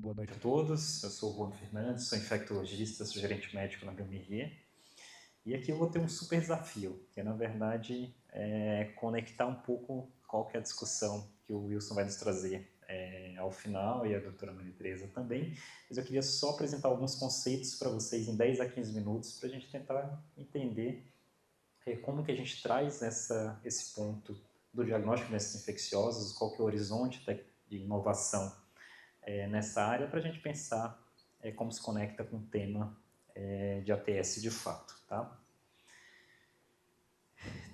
Boa noite a todos, eu sou o Juan Fernandes, sou infectologista, sou gerente médico na Biomerier. E aqui eu vou ter um super desafio, que é, na verdade, conectar um pouco qual que é a discussão que o Wilson vai nos trazer ao final, e a doutora Maria Tereza também. Mas eu queria só apresentar alguns conceitos para vocês em 10 a 15 minutos, para a gente tentar entender como que a gente traz esse ponto do diagnóstico de doenças infecciosas, qual que é o horizonte de inovação nessa área, para a gente pensar como se conecta com o tema de ATS de fato. Tá?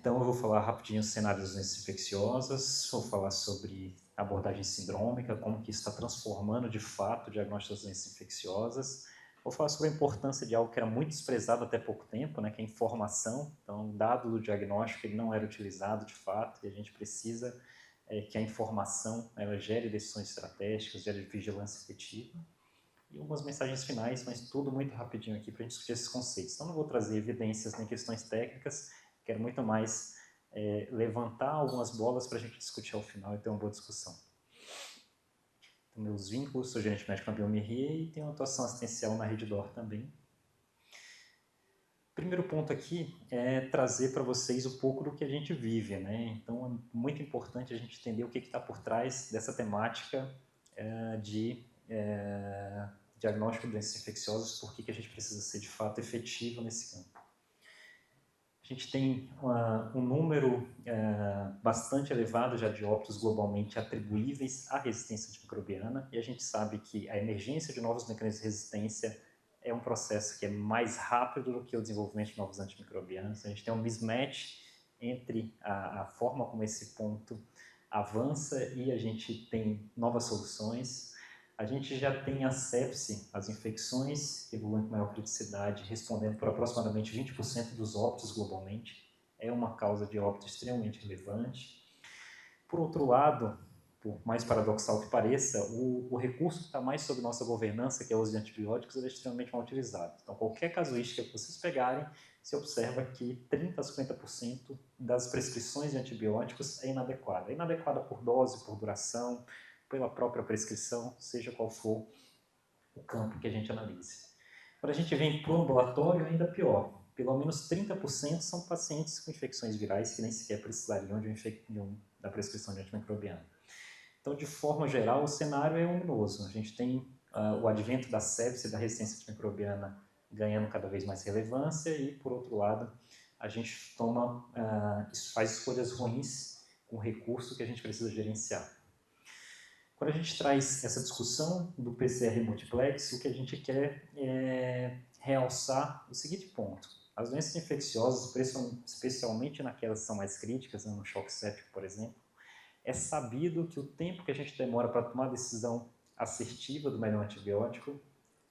Então eu vou falar rapidinho os cenários das doenças infecciosas, vou falar sobre abordagem sindrômica, como que está transformando de fato o diagnóstico das doenças infecciosas. Vou falar sobre a importância de algo que era muito desprezado até pouco tempo, né, que é a informação. Então, o dado do diagnóstico ele não era utilizado de fato e a gente precisa que a informação ela gere decisões estratégicas, gere vigilância efetiva. E algumas mensagens finais, mas tudo muito rapidinho aqui para a gente discutir esses conceitos. Então, não vou trazer evidências nem questões técnicas, quero muito mais levantar algumas bolas para a gente discutir ao final e ter uma boa discussão. Então, meus vínculos, sou gerente médico na Biomerier e tenho uma atuação assistencial na Reddor também. Primeiro ponto aqui é trazer para vocês um pouco do que a gente vive, né? Então, é muito importante a gente entender o que está por trás dessa temática de diagnóstico de doenças infecciosas, por que a gente precisa ser de fato efetivo nesse campo. A gente tem um número bastante elevado já de óbitos globalmente atribuíveis à resistência antimicrobiana, e a gente sabe que a emergência de novos mecanismos de resistência é um processo que é mais rápido do que o desenvolvimento de novos antimicrobianos. A gente tem um mismatch entre a forma como esse ponto avança e a gente tem novas soluções. A gente já tem a sepse, as infecções que evoluem com maior criticidade, respondendo por aproximadamente 20% dos óbitos globalmente. É uma causa de óbito extremamente relevante. Por outro lado, por mais paradoxal que pareça, o recurso que está mais sob nossa governança, que é o uso de antibióticos, ele é extremamente mal utilizado. Então, qualquer casuística que vocês pegarem, se observa que 30% a 50% das prescrições de antibióticos é inadequada. É inadequada por dose, por duração, pela própria prescrição, seja qual for o campo que a gente analise. Quando a gente vem para o ambulatório, ainda pior. Pelo menos 30% são pacientes com infecções virais que nem sequer precisariam da prescrição de antimicrobiano. Então, de forma geral, o cenário é ominoso. A gente tem o advento da sepse e da resistência antimicrobiana ganhando cada vez mais relevância e, por outro lado, a gente faz escolhas ruins com o recurso que a gente precisa gerenciar. Quando a gente traz essa discussão do PCR multiplex, o que a gente quer é realçar o seguinte ponto. As doenças infecciosas, especialmente naquelas que são mais críticas, no choque séptico, por exemplo, é sabido que o tempo que a gente demora para tomar a decisão assertiva do melhor antibiótico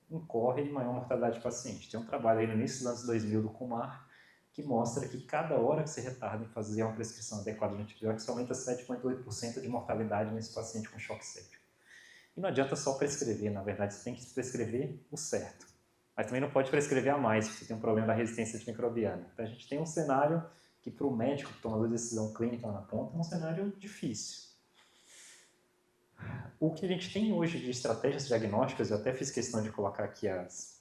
incorre em maior mortalidade de paciente. Tem um trabalho aí no início dos anos 2000 do Kumar que mostra que cada hora que se retarda em fazer uma prescrição adequada de antibióticos aumenta 7,8% de mortalidade nesse paciente com choque séptico. E não adianta só prescrever, na verdade você tem que prescrever o certo. Mas também não pode prescrever a mais, porque você tem um problema da resistência antimicrobiana. Então a gente tem um cenário que para o médico, tomador de decisão clínica lá na ponta, é um cenário difícil. O que a gente tem hoje de estratégias diagnósticas, eu até fiz questão de colocar aqui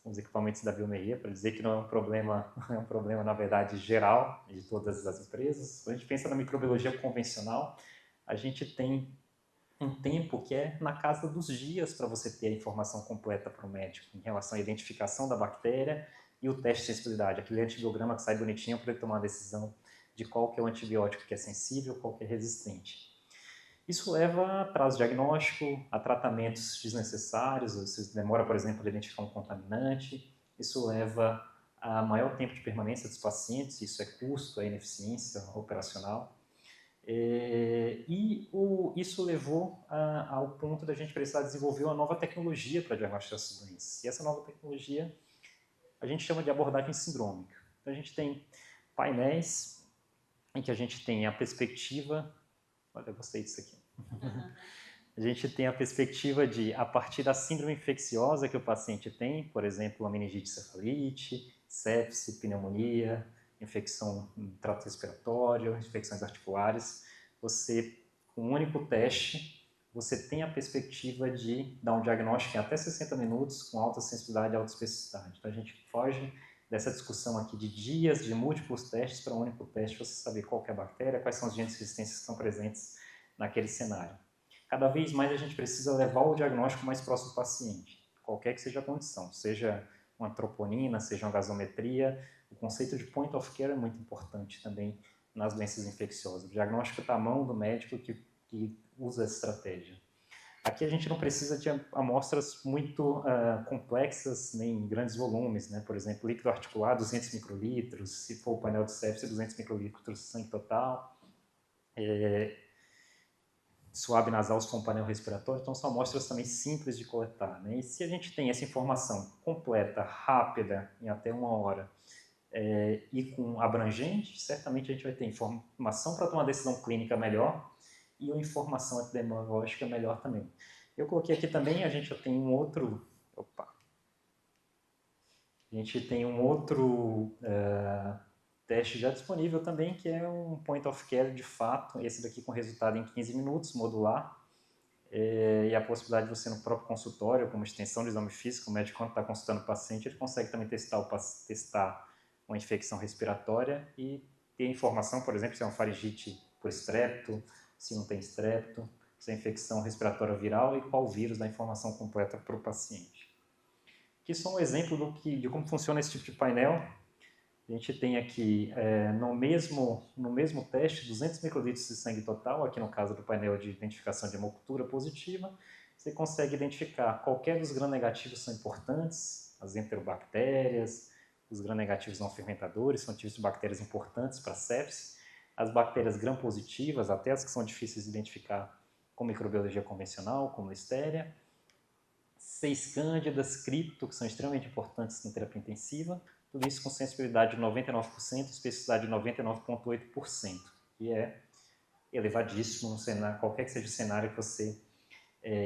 os equipamentos da Biomerier para dizer que não é um problema, na verdade, geral de todas as empresas. Quando a gente pensa na microbiologia convencional, a gente tem um tempo que é na casa dos dias para você ter a informação completa para o médico em relação à identificação da bactéria e o teste de sensibilidade, aquele antibiograma que sai bonitinho para ele tomar a decisão de qual que é o antibiótico que é sensível, qual que é resistente. Isso leva a atraso diagnóstico, a tratamentos desnecessários, você demora, por exemplo, a identificar um contaminante, isso leva a maior tempo de permanência dos pacientes, isso é custo, é ineficiência operacional. Isso levou ao ponto da gente precisar desenvolver uma nova tecnologia para diagnosticar essas doenças. E essa nova tecnologia a gente chama de abordagem sindrômica. Então a gente tem painéis em que a gente tem a perspectiva. Olha, eu gostei disso aqui. A gente tem a perspectiva de, a partir da síndrome infecciosa que o paciente tem, por exemplo, a meningite encefalite, sepse, pneumonia, infecção no trato respiratório, infecções articulares, você, com um único teste, você tem a perspectiva de dar um diagnóstico em até 60 minutos com alta sensibilidade e alta especificidade. Então a gente foge dessa discussão aqui de dias, de múltiplos testes para um único teste, você saber qual que é a bactéria, quais são os agentes de resistência que estão presentes naquele cenário. Cada vez mais a gente precisa levar o diagnóstico mais próximo do paciente, qualquer que seja a condição, seja uma troponina, seja uma gasometria. O conceito de point of care é muito importante também nas doenças infecciosas. O diagnóstico está à mão do médico que usa essa estratégia. Aqui a gente não precisa de amostras muito complexas, nem em grandes volumes, né? Por exemplo, líquido articulado, 200 microlitros, se for o painel de sepsis, 200 microlitros de sangue total. Suave nasal, se for um painel respiratório, então são amostras também simples de coletar, né? E se a gente tem essa informação completa, rápida, em até 1 hora, e com abrangente, certamente a gente vai ter informação para tomar uma decisão clínica melhor e uma informação epidemiológica melhor também. Eu coloquei aqui também, a gente já tem um outro... A gente tem um outro teste já disponível também, que é um point of care de fato, esse daqui com resultado em 15 minutos, modular, e a possibilidade de você no próprio consultório, como extensão de exame físico, o médico quando está consultando o paciente, ele consegue também testar uma infecção respiratória e ter informação, por exemplo, se é uma faringite por estrepto, se não tem estrepto, se é infecção respiratória viral e qual vírus, da informação completa para o paciente. Aqui só um exemplo de como funciona esse tipo de painel. A gente tem aqui, no mesmo teste, 200 microlitros de sangue total, aqui no caso do painel de identificação de hemocultura positiva, você consegue identificar qualquer dos gram-negativos são importantes, as enterobactérias, os gram-negativos não fermentadores, são tipos de bactérias importantes para a sepse, as bactérias gram-positivas, até as que são difíceis de identificar com microbiologia convencional, como Listeria, 6 cândidas, cripto, que são extremamente importantes na terapia intensiva, tudo isso com sensibilidade de 99%, especificidade de 99,8%, que é elevadíssimo no cenário, qualquer que seja o cenário que você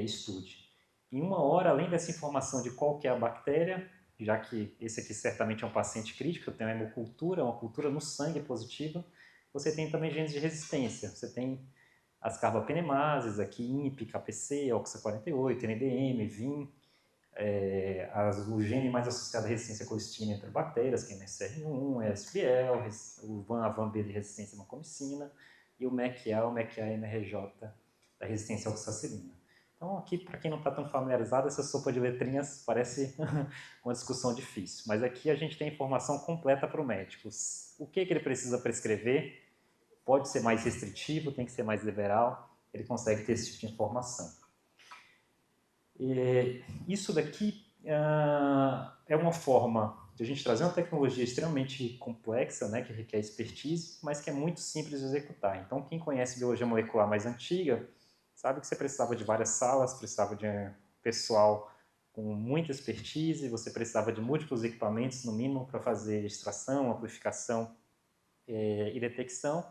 estude. Em 1 hora, além dessa informação de qual que é a bactéria, já que esse aqui certamente é um paciente crítico, tem uma hemocultura, uma cultura no sangue positiva, você tem também genes de resistência. Você tem as carbapenemases, aqui INP, KPC, OXA48, NDM, VIM, o gene mais associado à resistência à colistina entre bactérias, que é MSR1, ESBL, a VAN-B de resistência à vancomicina, e o MEC-A, o MEC-A-MRJ da resistência à oxacilina. Então, aqui, para quem não está tão familiarizado, essa sopa de letrinhas parece uma discussão difícil, mas aqui a gente tem informação completa para o médico. O que ele precisa prescrever, pode ser mais restritivo, tem que ser mais liberal, ele consegue ter esse tipo de informação. Isso daqui é uma forma de a gente trazer uma tecnologia extremamente complexa, né, que requer expertise, mas que é muito simples de executar. Então, quem conhece biologia molecular mais antiga, sabe que você precisava de várias salas, precisava de pessoal com muita expertise, você precisava de múltiplos equipamentos, no mínimo, para fazer extração, amplificação e detecção.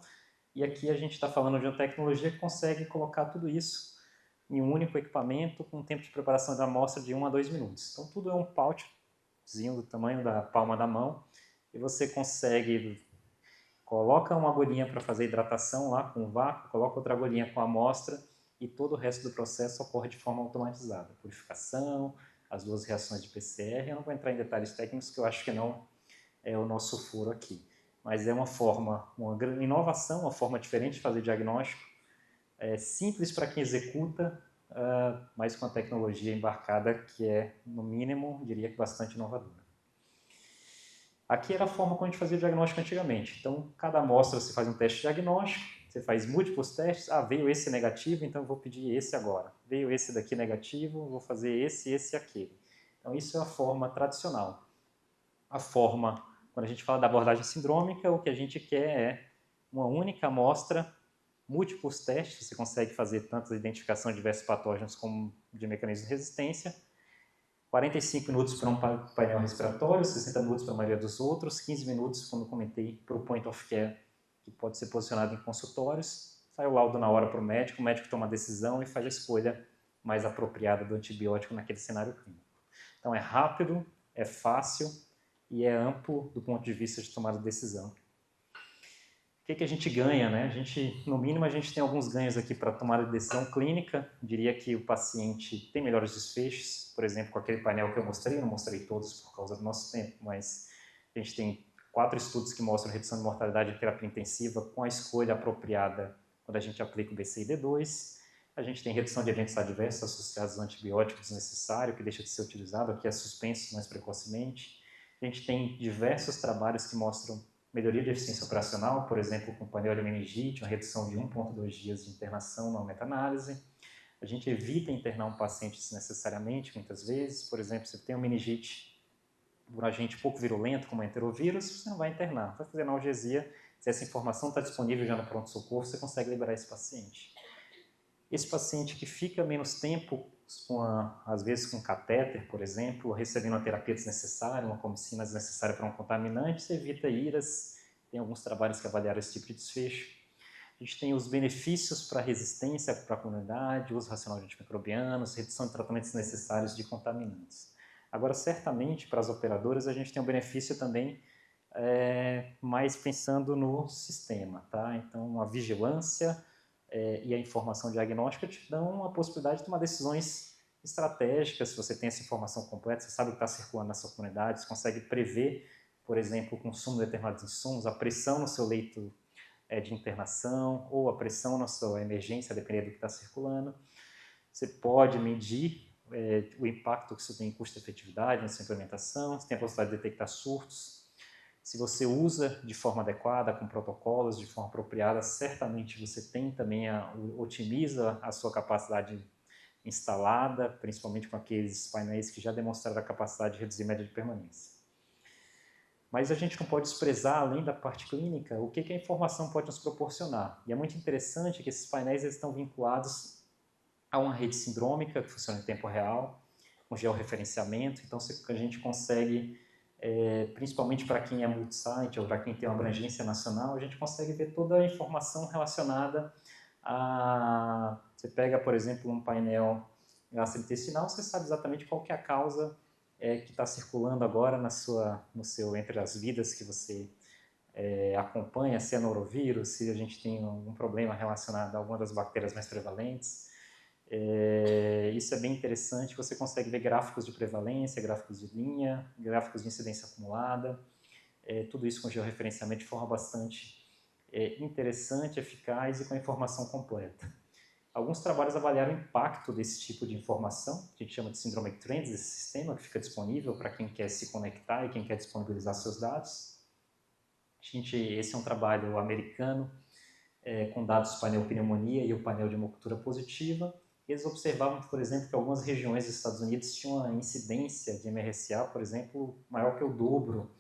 E aqui a gente está falando de uma tecnologia que consegue colocar tudo isso em um único equipamento com um tempo de preparação da amostra de 1 a 2 minutos. Então tudo é um pouchzinho do tamanho da palma da mão e você consegue, coloca uma agulhinha para fazer hidratação lá com o vácuo, coloca outra agulhinha com a amostra e todo o resto do processo ocorre de forma automatizada. Purificação, as 2 reações de PCR, eu não vou entrar em detalhes técnicos que eu acho que não é o nosso furo aqui. Mas é uma inovação, uma forma diferente de fazer diagnóstico, simples para quem executa, mas com a tecnologia embarcada que é, no mínimo, diria que bastante inovadora. Aqui era a forma como a gente fazia o diagnóstico antigamente. Então, cada amostra você faz um teste diagnóstico, você faz múltiplos testes, veio esse negativo, então eu vou pedir esse agora. Veio esse daqui negativo, vou fazer esse e aquele. Então, isso é a forma tradicional. A forma, quando a gente fala da abordagem sindrômica, o que a gente quer é uma única amostra, múltiplos testes, você consegue fazer tanto a identificação de diversos patógenos como de mecanismos de resistência, 45 minutos para um painel respiratório, 60 minutos para a maioria dos outros, 15 minutos, como eu comentei, para o point of care, que pode ser posicionado em consultórios, sai o laudo na hora para o médico toma a decisão e faz a escolha mais apropriada do antibiótico naquele cenário clínico. Então é rápido, é fácil e é amplo do ponto de vista de tomada de decisão. que a gente ganha, né? No mínimo, a gente tem alguns ganhos aqui para tomar a decisão clínica. Diria que o paciente tem melhores desfechos, por exemplo, com aquele painel que eu mostrei, não mostrei todos por causa do nosso tempo, mas a gente tem 4 estudos que mostram redução de mortalidade em terapia intensiva com a escolha apropriada quando a gente aplica o BCID2. A gente tem redução de eventos adversos associados a antibióticos desnecessário, que deixa de ser utilizado, aqui é suspenso mais precocemente. A gente tem diversos trabalhos que mostram melhoria de eficiência operacional, por exemplo, com painel de meningite, uma redução de 1,2 dias de internação na meta-análise. A gente evita internar um paciente desnecessariamente, muitas vezes. Por exemplo, você tem uma meningite por um agente pouco virulento, como o enterovírus, você não vai internar, vai fazer analgesia. Se essa informação está disponível já no pronto-socorro, você consegue liberar esse paciente. Esse paciente que fica menos tempo, às vezes com catéter, por exemplo, recebendo uma terapia desnecessária, uma comicina desnecessária para um contaminante, você evita IRAS. Tem alguns trabalhos que avaliaram esse tipo de desfecho. A gente tem os benefícios para a resistência para a comunidade, uso racional de antimicrobianos, redução de tratamentos necessários de contaminantes. Agora, certamente, para as operadoras, a gente tem um benefício também mais pensando no sistema, tá? Então, a vigilância e a informação diagnóstica te dão a possibilidade de tomar decisões estratégicas. Se você tem essa informação completa, você sabe o que está circulando na sua comunidade, você consegue prever, por exemplo, o consumo de determinados insumos, a pressão no seu leito de internação ou a pressão na sua emergência, dependendo do que está circulando. Você pode medir o impacto que isso tem em custo-efetividade na sua implementação, você tem a possibilidade de detectar surtos. Se você usa de forma adequada, com protocolos, de forma apropriada, certamente você tem também otimiza a sua capacidade instalada, principalmente com aqueles painéis que já demonstraram a capacidade de reduzir a média de permanência. Mas a gente não pode desprezar, além da parte clínica, o que a informação pode nos proporcionar. E é muito interessante que esses painéis estão vinculados a uma rede sindrômica que funciona em tempo real, com georreferenciamento. Então, a gente consegue, principalmente para quem é multisite ou para quem tem uma abrangência nacional, a gente consegue ver toda a informação relacionada a... Você pega, por exemplo, um painel gastrointestinal, você sabe exatamente qual que é a causa que está circulando agora entre as vidas que você acompanha, se é norovírus, se a gente tem algum problema relacionado a alguma das bactérias mais prevalentes. Isso é bem interessante, você consegue ver gráficos de prevalência, gráficos de linha, gráficos de incidência acumulada, tudo isso com georreferenciamento de forma bastante interessante, eficaz e com a informação completa. Alguns trabalhos avaliaram o impacto desse tipo de informação, que a gente chama de Syndromic Trends, desse sistema que fica disponível para quem quer se conectar e quem quer disponibilizar seus dados. Esse é um trabalho americano, com dados do painel pneumonia e o painel de hemocultura positiva. Eles observavam, por exemplo, que algumas regiões dos Estados Unidos tinham uma incidência de MRSA, por exemplo, maior que o dobro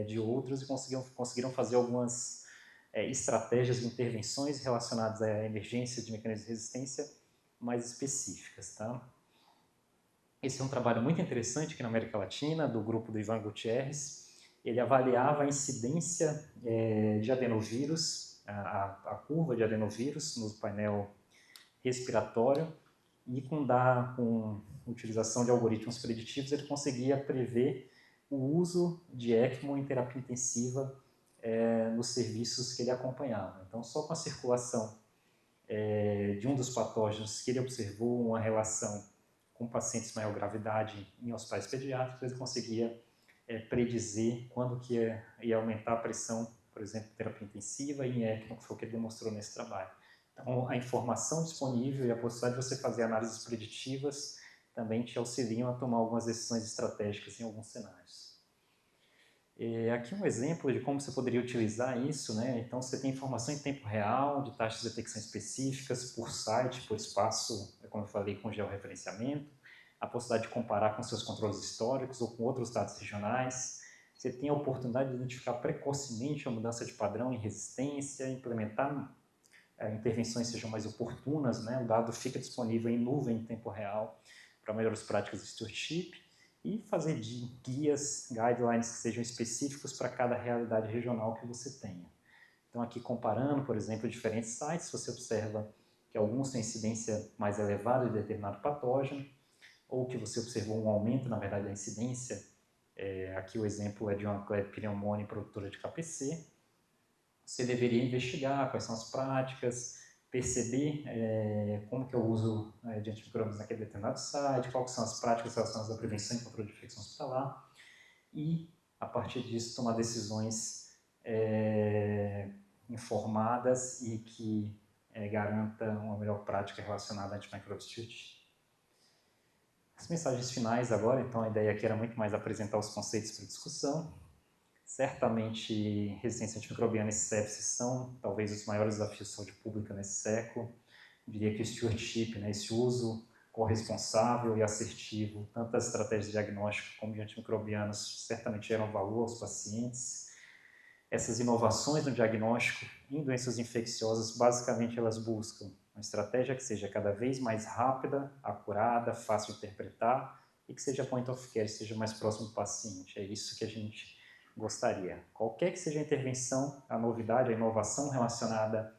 de outros e conseguiram fazer algumas estratégias de intervenções relacionadas à emergência de mecanismos de resistência mais específicas. Tá? Esse é um trabalho muito interessante aqui na América Latina, do grupo do Ivan Gutierrez. Ele avaliava a incidência de adenovírus, a curva de adenovírus no painel respiratório, e com utilização de algoritmos preditivos ele conseguia prever o uso de ECMO em terapia intensiva nos serviços que ele acompanhava. Então, só com a circulação de um dos patógenos que ele observou uma relação com pacientes de maior gravidade em hospitais pediátricos, ele conseguia predizer quando que ia aumentar a pressão, por exemplo, em terapia intensiva e em ECMO, que foi o que ele demonstrou nesse trabalho. Então, a informação disponível e a possibilidade de você fazer análises preditivas também te auxiliam a tomar algumas decisões estratégicas em alguns cenários. Aqui um exemplo de como você poderia utilizar isso, né? Então, você tem informação em tempo real, de taxas de detecção específicas, por site, por espaço, como eu falei, com georreferenciamento, a possibilidade de comparar com seus controles históricos ou com outros dados regionais. Você tem a oportunidade de identificar precocemente a mudança de padrão em resistência, implementar intervenções sejam mais oportunas, né? O dado fica disponível em nuvem em tempo real para melhores práticas de stewardship e fazer guias, guidelines que sejam específicos para cada realidade regional que você tenha. Então aqui comparando, por exemplo, diferentes sites, você observa que alguns têm incidência mais elevada de determinado patógeno, ou que você observou um aumento, na verdade, da incidência. Aqui o exemplo é de uma pneumonia produtora de KPC. você deveria investigar quais são as práticas, perceber como que eu uso de antimicróbios naquele determinado site, quais são as práticas relacionadas à prevenção e controle de infecção hospitalar, e, a partir disso, tomar decisões informadas e que garantam uma melhor prática relacionada a antimicrobial stewardship. As mensagens finais agora, então a ideia aqui era muito mais apresentar os conceitos para discussão. Certamente, resistência antimicrobiana e sepsis são talvez os maiores desafios de saúde pública nesse século. Eu diria que o stewardship, esse uso corresponsável e assertivo, tanto das estratégias de diagnóstico como de antimicrobianos, certamente geram valor aos pacientes. Essas inovações no diagnóstico em doenças infecciosas, basicamente elas buscam uma estratégia que seja cada vez mais rápida, acurada, fácil de interpretar e que seja point of care, seja mais próximo do paciente. É isso que a gente gostaria. Qualquer que seja a intervenção, a novidade, a inovação relacionada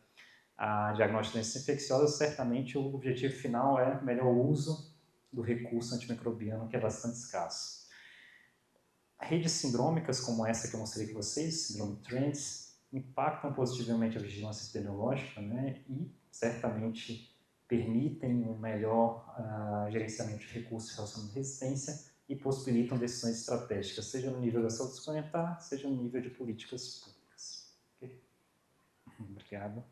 a diagnóstico de doenças infecciosas, certamente o objetivo final é melhor uso do recurso antimicrobiano, que é bastante escasso. Redes sindrômicas como essa que eu mostrei para vocês, síndrome TRANS, impactam positivamente a vigilância epidemiológica, e certamente permitem um melhor gerenciamento de recursos relacionados à resistência e possibilitam decisões estratégicas, seja no nível da saúde suplementar, seja no nível de políticas públicas. Okay? Obrigado.